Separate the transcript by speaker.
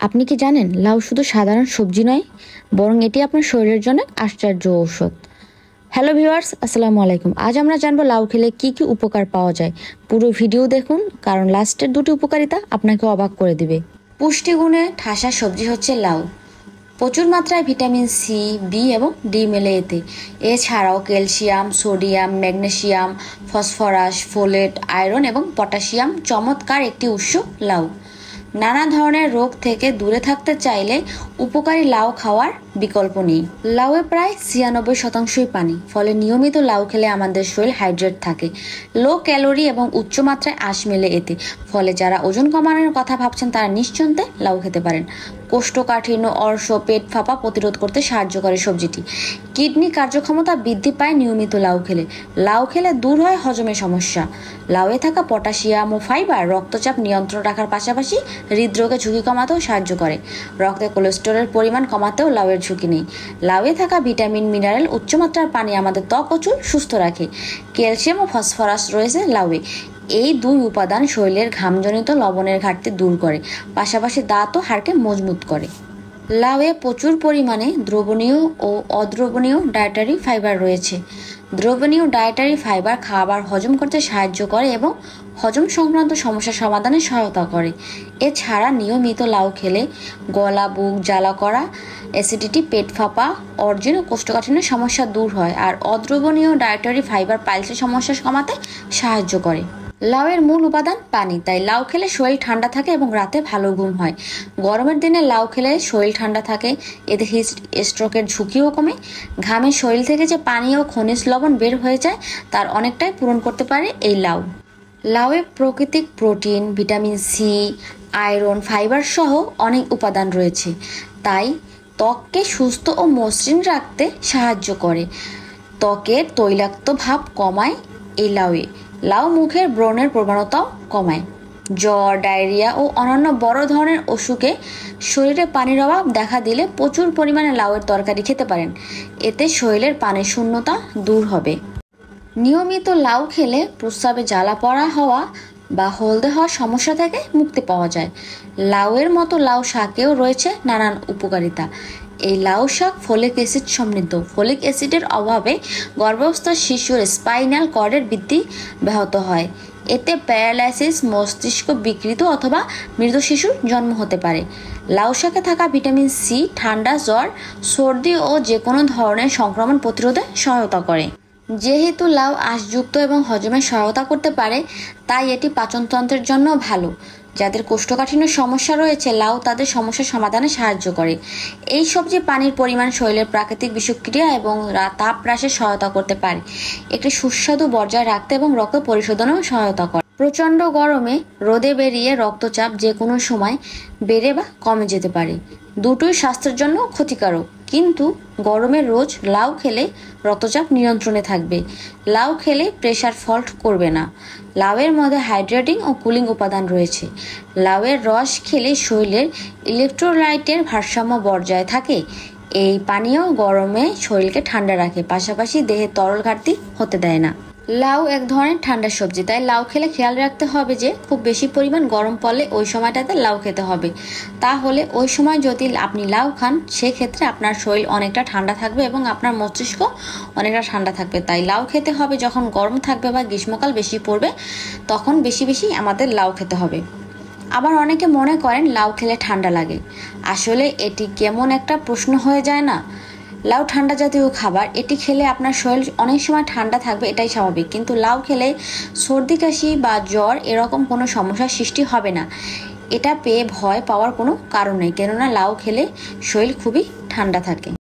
Speaker 1: আপনি কি জানেন লাউ শুধু সাধারণ সবজি নয়, বরং এটি আপনার শরীরের জন্য আশ্চর্য ঔষধ। হ্যালো ভিউয়ার্স, আসসালামু আলাইকুম। আজ আমরা জানবো লাউ খেলে কি কি উপকার পাওয়া যায়। পুরো ভিডিও দেখুন, কারণ লাস্টের দুটি উপকারিতা আপনাকে অবাক করে দিবে। পুষ্টিগুণে ঠাসা সবজি হচ্ছে লাউ। প্রচুর মাত্রায় ভিটামিন সি, বি এবং ডি মেলে এতে। এছাড়াও calcium, sodium, magnesium, phosphorus, folate, iron এবং পটাশিয়াম চমৎকার একটি উৎস লাউ। নানা ধরনের রোগ থেকে দূরে থাকতে চাইলে উপকারী লাউ খাওয়ার বিকল্প নেই। লাউয়ে প্রায় 96% পানি, ফলে নিয়মিত লাউ খেলে আমাদের শরীর হাইড্রেট থাকে। লো ক্যালোরি এবং উচ্চ মাত্রায় আঁশ মেলে এতে, ফলে যারা ওজন কমানোর কথা ভাবছেন তারা নিশ্চিন্তে লাউ খেতে পারেন। কোষ্ঠকাঠিন্য, অর্শ, পেট ফাঁপা প্রতিরোধ করতে সাহায্য করে সবজিটি। কিডনি কার্যক্ষমতা বৃদ্ধি পায় নিয়মিত লাউ খেলে। লাউ খেলে দূর হয় হজমের সমস্যা। লাউয়ে থাকা পটাশিয়াম ও ফাইবার রক্তচাপ নিয়ন্ত্রণ রাখার পাশাপাশি হৃদরোগের ঝুঁকি কমাতেও সাহায্য করে। রক্তে কোলেস্টেরলের পরিমাণ কমাতেও লাউয়ের ঝুঁকি নেই। লাউয়ে থাকা ভিটামিন, মিনারেল, উচ্চমাত্রার পানি আমাদের ত্বক ও চুল সুস্থ রাখে। ক্যালসিয়াম ও ফসফরাস রয়েছে লাউয়ে। এই দুই উপাদান শরীরের ঘামজনিত লবণের ঘাটতি দূর করে, পাশাপাশি দাঁত ও হাড়কে মজবুত করে। লাউয়ে প্রচুর পরিমাণে দ্রবণীয় ও অদ্রবণীয় ডায়েটারি ফাইবার রয়েছে। দ্রবণীয় ডায়েটারি ফাইবার খাবার হজম করতে সাহায্য করে এবং হজম সংক্রান্ত সমস্যা সমাধানে সহায়তা করে। এছাড়া নিয়মিত লাউ খেলে গলা, বুক জ্বালা করা, অ্যাসিডিটি, পেট ফাঁপা, অর্জন ও কোষ্ঠকাঠিন্যের সমস্যা দূর হয়। আর অদ্রবণীয় ডায়েটারি ফাইবার পাইলসের সমস্যা কমাতে সাহায্য করে। লাউয়ের মূল উপাদান পানি, তাই লাউ খেলে শরীর ঠান্ডা থাকে এবং রাতে ভালো ঘুম হয়। গরমের দিনে লাউ খেলে শরীর ঠান্ডা থাকে, এতে হিট স্ট্রোকের ঝুঁকিও কমে। ঘামে শরীর থেকে যে পানি ও খনিজ লবণ বের হয়ে যায় তার অনেকটাই পূরণ করতে পারে এই লাউ। লাউয়ে প্রাকৃতিক protein, vitamin C, iron, fibre সহ অনেক উপাদান রয়েছে, তাই ত্বককে সুস্থ ও মসৃণ রাখতে সাহায্য করে। ত্বকের তৈলাক্ত ভাব কমায় এই লাউয়ে। লাউ মুখের ব্রণের প্রবণতাও কমায়। জ্বর, ডায়রিয়া ও অন্যান্য বড় ধরনের অসুখে শরীরে পানির অভাব দেখা দিলে প্রচুর পরিমাণে লাউয়ের তরকারি খেতে পারেন। এতে শরীরের পানির শূন্যতা দূর হবে। নিয়মিত লাউ খেলে প্রস্রাবে জ্বালা পড়া হওয়া বা হলদে হওয়ার সমস্যা থেকে মুক্তি পাওয়া যায়। লাউয়ের মতো লাউ শাকেও রয়েছে নানান উপকারিতা। এই লাউ শাক ফলিক অ্যাসিড সমৃদ্ধ। ফলিক অ্যাসিডের অভাবে গর্ভস্থ শিশুর স্পাইনাল কর্ডের বৃদ্ধি ব্যাহত হয়। এতে প্যারালাইসিস, মস্তিষ্ক বিকৃত অথবা মৃত শিশুর জন্ম হতে পারে। লাউ শাকে থাকা ভিটামিন সি ঠান্ডা, জ্বর, সর্দি ও যে কোনো ধরনের সংক্রমণ প্রতিরোধে সহায়তা করে। যেহেতু লাউ আঁশযুক্ত এবং হজমে সহায়তা করতে পারে, তাই এটি পাচনতন্ত্রের জন্য ভালো। যাদের কোষ্ঠকাঠিন্য সমস্যা রয়েছে, লাউ তাদের সমস্যার সমাধানে সাহায্য করে। এই সবজি পানির পরিমাণ শরীরের প্রাকৃতিক বিষক্রিয়া এবং তাপ হ্রাসে সহায়তা করতে পারে। একটি সুস্বাদু বজায় রাখতে এবং রক্ত পরিশোধনেও সহায়তা করে। প্রচণ্ড গরমে রোদে বেরিয়ে রক্তচাপ যে কোনো সময় বেড়ে বা কমে যেতে পারে। দুটোই স্বাস্থ্যের জন্য ক্ষতিকারক, কিন্তু গরমে রোজ লাউ খেলে রক্তচাপ নিয়ন্ত্রণে থাকবে। লাউ খেলে প্রেশার ফল্ট করবে না। লাউয়ের মধ্যে হাইড্রেটিং ও কুলিং উপাদান রয়েছে। লাউয়ের রস খেলে শরীরের ইলেকট্রোলাইটের ভারসাম্য বজায় থাকে। এই পানীয় গরমে শরীরকে ঠান্ডা রাখে, পাশাপাশি দেহে তরল ঘাটতি হতে দেয় না। লাউ এক ধরনের ঠান্ডা সবজি, তাই লাউ খেলে খেয়াল রাখতে হবে যে খুব বেশি পরিমাণ গরম পড়লে ওই সময়টাতে লাউ খেতে হবে। তাহলে ওই সময় যদি আপনি লাউ খান, সেক্ষেত্রে আপনার শরীর অনেকটা ঠান্ডা থাকবে এবং আপনার মস্তিষ্ক অনেকটা ঠান্ডা থাকবে। তাই লাউ খেতে হবে যখন গরম থাকবে বা গ্রীষ্মকাল বেশি পড়বে, তখন বেশি বেশি আমাদের লাউ খেতে হবে। আবার অনেকে মনে করেন লাউ খেলে ঠান্ডা লাগে। আসলে এটি কেমন একটা প্রশ্ন হয়ে যায় না? লাউ ঠান্ডা জাতীয় খাবার, এটি খেলে আপনার শরীর অনেক সময় ঠান্ডা থাকবে, এটাই স্বাভাবিক। কিন্তু লাউ খেলে সর্দি, কাশি বা জ্বর এরকম কোনো সমস্যার সৃষ্টি হবে না। এটা পেয়ে ভয় পাওয়ার কোনো কারণ নেই, কেননা লাউ খেলে শরীর খুবই ঠান্ডা থাকে।